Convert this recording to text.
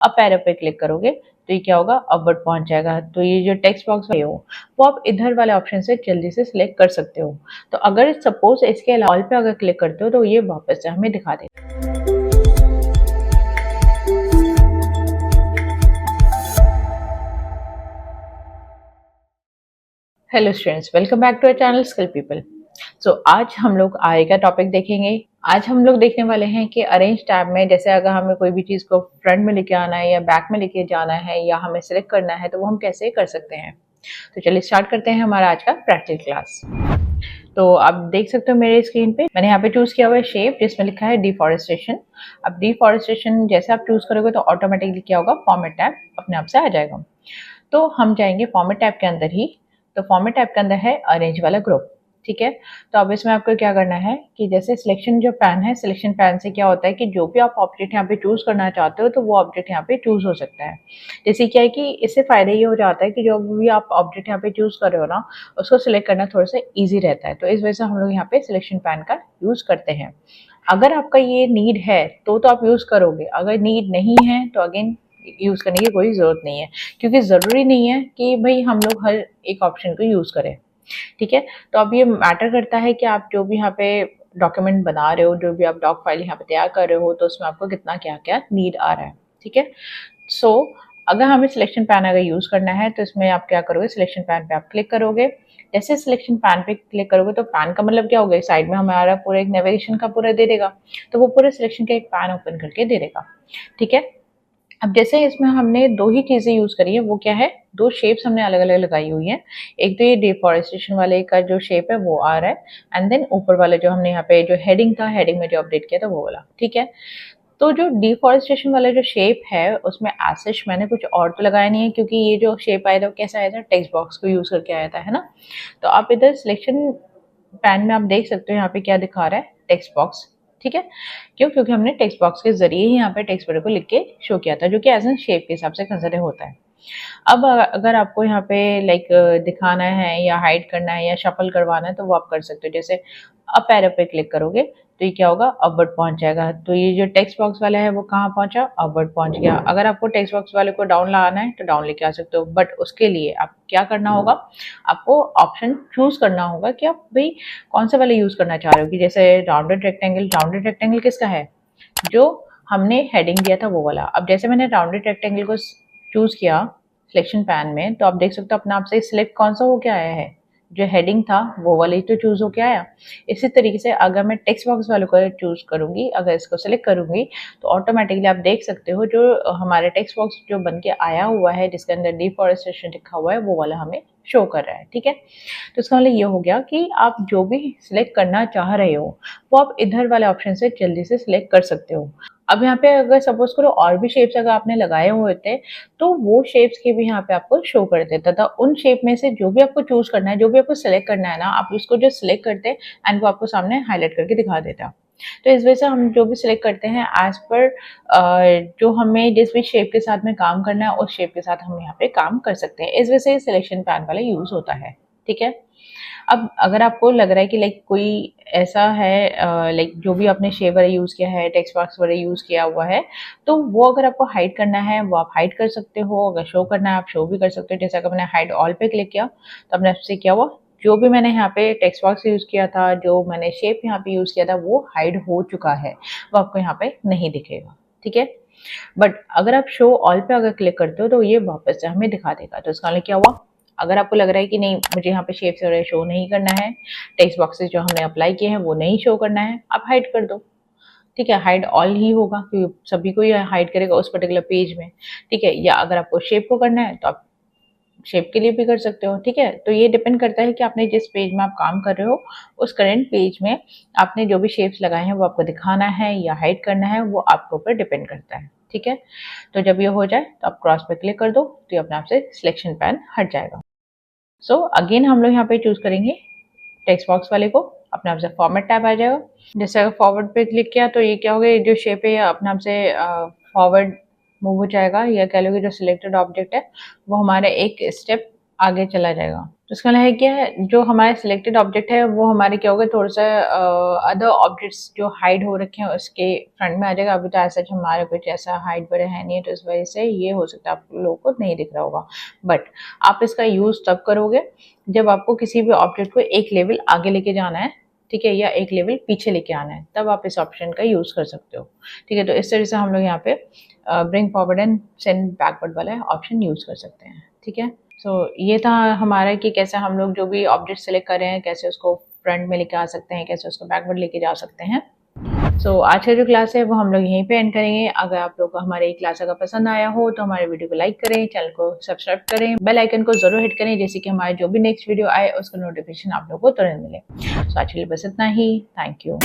अब पैरा पे क्लिक करोगे तो ये क्या होगा, अपवर्ड पहुंच जाएगा। तो ये जो टेक्स्ट बॉक्स है वो आप इधर वाले ऑप्शन से जल्दी से सिलेक्ट कर सकते हो। तो अगर सपोज इसके अलावा ऑल पे अगर क्लिक करते हो तो ये वापस से हमें दिखा देगा। Hello students, welcome back to our channel skill people. So आज हम लोग आगे का टॉपिक देखेंगे। आज हम लोग देखने वाले हैं कि अरेंज टैब में जैसे अगर हमें कोई भी चीज़ को फ्रंट में लेके आना है या बैक में लेके जाना है या हमें सिलेक्ट करना है तो वो हम कैसे कर सकते हैं। तो चलिए स्टार्ट करते हैं हमारा आज का प्रैक्टिस क्लास। तो आप देख सकते हो मेरे स्क्रीन पे मैंने यहाँ पे चूज किया हुआ है शेप जिसमें लिखा है डिफॉरेस्टेशन। अब डिफॉरेस्टेशन जैसे आप चूज करोगे तो ऑटोमेटिकली क्या होगा, फॉर्मेट टैब अपने आप से आ जाएगा। तो हम जाएंगे फॉर्मेट टैब के अंदर ही। तो फॉर्मेट टैब के अंदर है अरेंज वाला ग्रुप, ठीक है। तो अब इसमें आपको क्या करना है कि जैसे सिलेक्शन जो पैन है, सिलेक्शन पैन से क्या होता है कि जो भी आप ऑब्जेक्ट यहाँ पे चूज करना चाहते हो तो वो ऑब्जेक्ट यहाँ पे चूज हो सकता है। जैसे क्या है कि इससे फायदा ये हो जाता है कि जो भी आप ऑब्जेक्ट यहाँ पे चूज कर रहे हो ना उसको सिलेक्ट करना थोड़ा सा ईजी रहता है। तो इस वजह से हम लोग यहाँ पे सिलेक्शन पैन का यूज करते हैं। अगर आपका ये नीड है तो आप यूज करोगे, अगर नीड नहीं है तो अगेन यूज करने की कोई जरूरत नहीं है, क्योंकि जरूरी नहीं है कि भाई हम लोग हर एक ऑप्शन को यूज करें, ठीक है। तो अब ये मैटर करता है कि आप जो भी यहाँ पे डॉक्यूमेंट बना रहे हो, जो भी आप डॉक फाइल यहाँ पे तैयार कर रहे हो तो उसमें आपको कितना क्या क्या नीड आ रहा है, ठीक है। सो अगर हमें सिलेक्शन पैन अगर यूज करना है तो इसमें आप क्या करोगे, सिलेक्शन पैन पे आप क्लिक करोगे। जैसे सिलेक्शन पैन पे क्लिक करोगे तो पैन का मतलब क्या होगा, साइड में हमारा पूरा एक नेविगेशन का पूरा दे देगा। तो वो पूरे सिलेक्शन का एक पैन ओपन करके दे देगा, ठीक है। अब जैसे इसमें हमने दो ही चीजें यूज करी है, वो क्या है, दो शेप्स हमने अलग अलग लगाई हुई है। एक तो ये डिफॉरेस्टेशन वाले का जो शेप है वो आ रहा है, एंड देन ऊपर वाला जो हमने यहाँ पे जो हेडिंग था, हेडिंग में जो अपडेट किया था वो वाला, ठीक है। तो जो डिफॉरेस्टेशन वाला जो शेप है उसमें एसेश मैंने कुछ और तो लगाया नहीं है, क्योंकि ये जो शेप आया था वो कैसा आया था, टेक्स्ट बॉक्स को यूज करके आया था, है ना। तो आप इधर सिलेक्शन पैन में आप देख सकते हो यहाँ पे क्या दिखा रहा है, टेक्स्ट बॉक्स, ठीक है। क्यों, क्योंकि हमने टेक्स्ट बॉक्स के जरिए ही यहाँ पे टेक्स्ट बॉक्स को लिख के शो किया था, जो कि एज एन शेप के हिसाब से कंसिडर होता है। अब अगर आपको यहाँ पे लाइक दिखाना है या हाइड करना है या शफल करवाना है तो वो आप कर सकते हो। जैसे अप एरो पे क्लिक करोगे तो ये क्या होगा, अपवर्ड पहुंच जाएगा। तो ये जो टेक्स्ट बॉक्स वाला है वो कहाँ पहुंचा, अपवर्ड पहुंच गया। अगर आपको टेक्स्ट बॉक्स वाले को डाउन लाना है तो डाउन लेके आ सकते हो, बट उसके लिए आप क्या करना होगा, आपको ऑप्शन चूज करना होगा कि आप भाई कौन सा वाला यूज करना चाह रहे हो। कि जैसे राउंडेड रेक्टेंगल, राउंडेड रेक्टेंगल किसका है, जो हमने हेडिंग दिया था वो वाला। अब जैसे मैंने राउंडेड रेक्टेंगल को चूज किया सिलेक्शन पैन में तो आप देख सकते हो अपने आप से सिलेक्ट कौन सा हो के आया है, जो हेडिंग था वो वाला ही तो चूज होके आया। इसी तरीके से अगर मैं टेक्स्ट बॉक्स वाले को चूज करूंगी, अगर इसको सिलेक्ट करूंगी तो ऑटोमेटिकली आप देख सकते हो जो हमारा टेक्स्ट बॉक्स जो बन के आया हुआ है जिसके अंदर डिफॉरेस्टेशन लिखा हुआ है वो वाला हमें शो कर रहा है, ठीक है। तो इसका मतलब ये हो गया कि आप जो भी सिलेक्ट करना चाह रहे हो वो आप इधर वाले ऑप्शन से जल्दी से सिलेक्ट कर सकते हो। अब यहाँ पे अगर सपोज करो और भी शेप्स अगर आपने लगाए हुए थे तो वो शेप्स के भी यहाँ पे आपको शो कर देता था। उन शेप में से जो भी आपको चूज करना है, जो भी आपको सिलेक्ट करना है ना, आप उसको जो सिलेक्ट करते एंड वो आपको सामने हाईलाइट करके दिखा देता। तो इस वजह से हम जो भी सिलेक्ट करते हैं एज पर जो हमें जिस भी शेप के साथ में काम करना है उस शेप के साथ हम यहाँ पे काम कर सकते हैं। इस वजह से सिलेक्शन पैन वाला यूज होता है, ठीक है। अब अगर आपको लग रहा है कि लाइक कोई ऐसा है लाइक जो भी आपने शेप वगैरह यूज़ किया है, टेक्स्ट बॉक्स वगैरह यूज़ किया हुआ है, तो वो अगर आपको हाइड करना है वो आप हाइड कर सकते हो। अगर शो करना है आप शो भी कर सकते हो। जैसे अगर मैंने हाइड ऑल पे क्लिक किया तो आपने आपसे क्या हुआ, जो भी मैंने यहाँ पे टेक्स्ट बॉक्स यूज़ किया था, जो मैंने शेप यहाँ पे यूज़ किया था वो हाइड हो चुका है, वो आपको यहाँ पे नहीं दिखेगा, ठीक है। बट अगर आप शो ऑल पे अगर क्लिक करते हो तो ये वापस से हमें दिखा देगा। तो इसका मतलब क्या हुआ, अगर आपको लग रहा है कि नहीं मुझे यहाँ पे शेप्स वगैरह शो नहीं करना है, टेक्स्ट बॉक्सेस जो हमने अप्लाई किए हैं वो नहीं शो करना है, आप हाइड कर दो, ठीक है। हाइड ऑल ही होगा क्योंकि सभी को ही हाइड करेगा उस पर्टिकुलर पेज में, ठीक है। या अगर आपको शेप को करना है तो आप शेप के लिए भी कर सकते हो, ठीक है। तो ये डिपेंड करता है कि आपने जिस पेज में आप काम कर रहे हो उस करंट पेज में आपने जो भी शेप्स लगाए हैं वो आपको दिखाना है या हाइड करना है, वो आपके ऊपर डिपेंड करता है, ठीक है। तो जब ये हो जाए तो आप क्रॉस पे क्लिक कर दो तो ये अपने आप से सिलेक्शन पैन हट जाएगा। सो अगेन हम लोग यहाँ पे चूज करेंगे टेक्स्ट बॉक्स वाले को, अपने आप से फॉर्मेट टैब आ जाएगा। जैसे अगर फॉरवर्ड पे क्लिक किया तो ये क्या होगा, ये जो शेप है अपने आप से फॉरवर्ड मूव हो जाएगा, या कह लो कि जो सिलेक्टेड ऑब्जेक्ट है वो हमारे एक स्टेप आगे चला जाएगा। तो इसका मतलब है क्या है, जो हमारे सिलेक्टेड ऑब्जेक्ट है वो हमारे क्या होगा, थोड़ा सा अदर ऑब्जेक्ट्स जो हाइड हो रखे हैं उसके फ्रंट में आ जाएगा। अभी तो ऐसा हमारा कुछ ऐसा हाइड बड़े है नहीं है, तो इस वजह से ये हो सकता है आप लोगों को नहीं दिख रहा होगा। बट आप इसका यूज तब करोगे जब आपको किसी भी ऑब्जेक्ट को एक लेवल आगे लेके जाना है, ठीक है, या एक लेवल पीछे लेके आना है, तब आप इस ऑप्शन का यूज कर सकते हो। ठीक है, तो इस तरह से हम लोग यहाँ पे bring forward and send backward वाला ऑप्शन यूज कर सकते हैं। ठीक है, सो ये था हमारा कि कैसे हम लोग जो भी ऑब्जेक्ट सेलेक्ट कर रहे हैं कैसे उसको फ्रंट में लेके आ सकते हैं, कैसे उसको बैकवर्ड लेके जा सकते हैं। सो आज का जो क्लास है वो हम लोग यहीं पे एंड करेंगे। अगर आप लोग को हमारे क्लास अगर पसंद आया हो तो हमारे वीडियो को लाइक करें, चैनल को सब्सक्राइब करें, बेल आइकन को जरूर हिट करें, जैसे कि हमारे जो भी नेक्स्ट वीडियो आए उसका नोटिफिकेशन आप लोग को तुरंत मिले। सो आज के लिए बस इतना ही। Thank you.